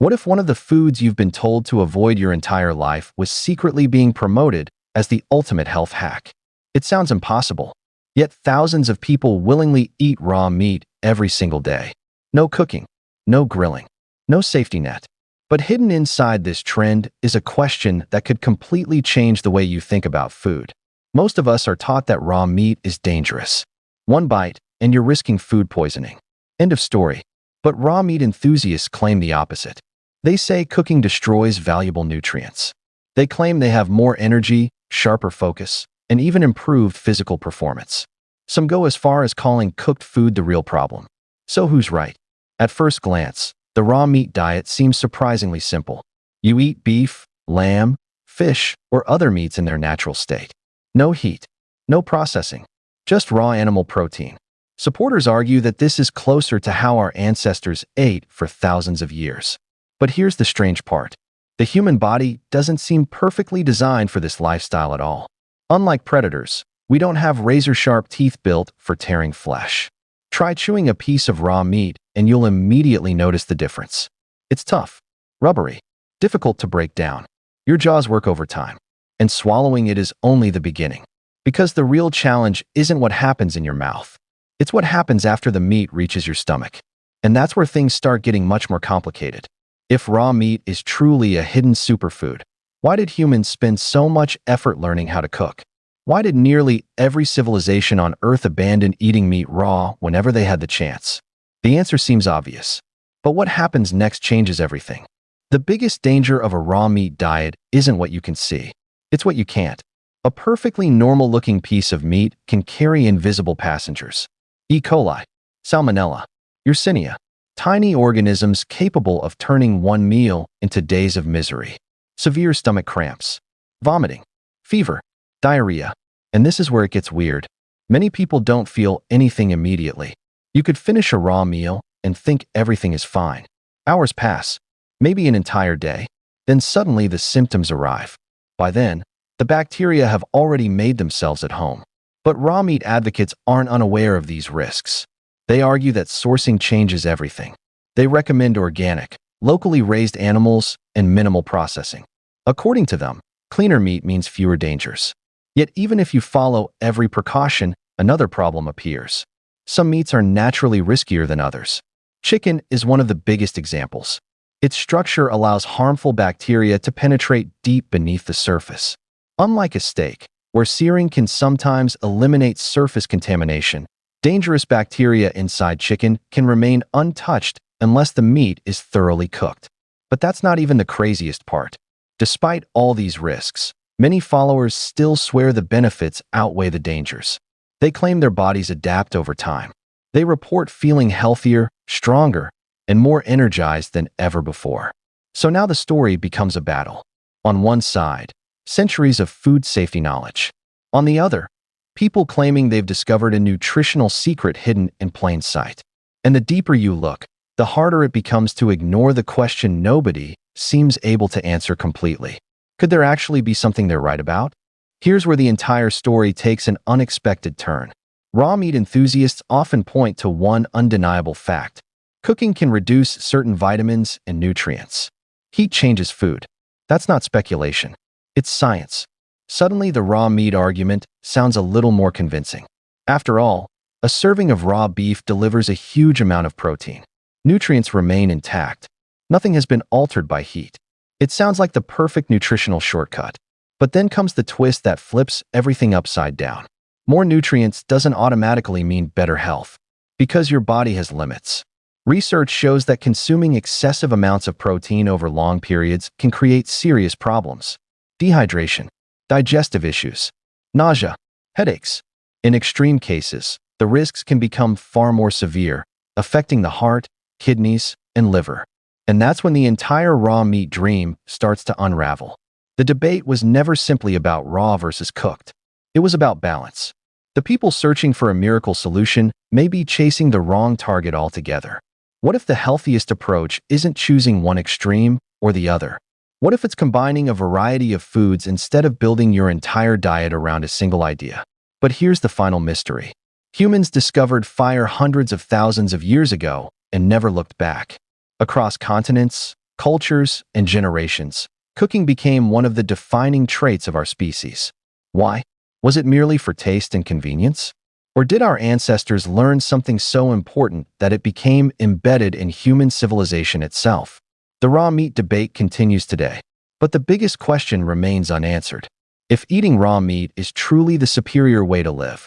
What if one of the foods you've been told to avoid your entire life was secretly being promoted as the ultimate health hack? It sounds impossible, yet thousands of people willingly eat raw meat every single day. No cooking, no grilling, no safety net. But hidden inside this trend is a question that could completely change the way you think about food. Most of us are taught that raw meat is dangerous. One bite, and you're risking food poisoning. End of story. But raw meat enthusiasts claim the opposite. They say cooking destroys valuable nutrients. They claim they have more energy, sharper focus, and even improved physical performance. Some go as far as calling cooked food the real problem. So who's right? At first glance, the raw meat diet seems surprisingly simple. You eat beef, lamb, fish, or other meats in their natural state. No heat, no processing, just raw animal protein. Supporters argue that this is closer to how our ancestors ate for thousands of years. But here's the strange part. The human body doesn't seem perfectly designed for this lifestyle at all. Unlike predators, we don't have razor-sharp teeth built for tearing flesh. Try chewing a piece of raw meat and you'll immediately notice the difference. It's tough, rubbery, difficult to break down. Your jaws work overtime, and swallowing it is only the beginning. Because the real challenge isn't what happens in your mouth. It's what happens after the meat reaches your stomach. And that's where things start getting much more complicated. If raw meat is truly a hidden superfood, why did humans spend so much effort learning how to cook? Why did nearly every civilization on Earth abandon eating meat raw whenever they had the chance? The answer seems obvious. But what happens next changes everything. The biggest danger of a raw meat diet isn't what you can see. It's what you can't. A perfectly normal-looking piece of meat can carry invisible passengers. E. coli, Salmonella, Yersinia, tiny organisms capable of turning one meal into days of misery. Severe stomach cramps, vomiting, fever, diarrhea. And this is where it gets weird. Many people don't feel anything immediately. You could finish a raw meal and think everything is fine. Hours pass, maybe an entire day. Then suddenly the symptoms arrive. By then, the bacteria have already made themselves at home. But raw meat advocates aren't unaware of these risks. They argue that sourcing changes everything. They recommend organic, locally raised animals and minimal processing. According to them, cleaner meat means fewer dangers. Yet even if you follow every precaution, another problem appears. Some meats are naturally riskier than others. Chicken is one of the biggest examples. Its structure allows harmful bacteria to penetrate deep beneath the surface. Unlike a steak, where searing can sometimes eliminate surface contamination, dangerous bacteria inside chicken can remain untouched unless the meat is thoroughly cooked. But that's not even the craziest part. Despite all these risks, many followers still swear the benefits outweigh the dangers. They claim their bodies adapt over time. They report feeling healthier, stronger, and more energized than ever before. So now the story becomes a battle. On one side, centuries of food safety knowledge. On the other, people claiming they've discovered a nutritional secret hidden in plain sight. And the deeper you look, the harder it becomes to ignore the question nobody seems able to answer completely. Could there actually be something they're right about? Here's where the entire story takes an unexpected turn. Raw meat enthusiasts often point to one undeniable fact. Cooking can reduce certain vitamins and nutrients. Heat changes food. That's not speculation. It's science. Suddenly, the raw meat argument sounds a little more convincing. After all, a serving of raw beef delivers a huge amount of protein. Nutrients remain intact. Nothing has been altered by heat. It sounds like the perfect nutritional shortcut. But then comes the twist that flips everything upside down. More nutrients doesn't automatically mean better health, because your body has limits. Research shows that consuming excessive amounts of protein over long periods can create serious problems. Dehydration, digestive issues, nausea, headaches. In extreme cases, the risks can become far more severe, affecting the heart, kidneys, and liver. And that's when the entire raw meat dream starts to unravel. The debate was never simply about raw versus cooked. It was about balance. The people searching for a miracle solution may be chasing the wrong target altogether. What if the healthiest approach isn't choosing one extreme or the other? What if it's combining a variety of foods instead of building your entire diet around a single idea? But here's the final mystery. Humans discovered fire hundreds of thousands of years ago and never looked back. Across continents, cultures, and generations, cooking became one of the defining traits of our species. Why? Was it merely for taste and convenience? Or did our ancestors learn something so important that it became embedded in human civilization itself? The raw meat debate continues today, but the biggest question remains unanswered. If eating raw meat is truly the superior way to live,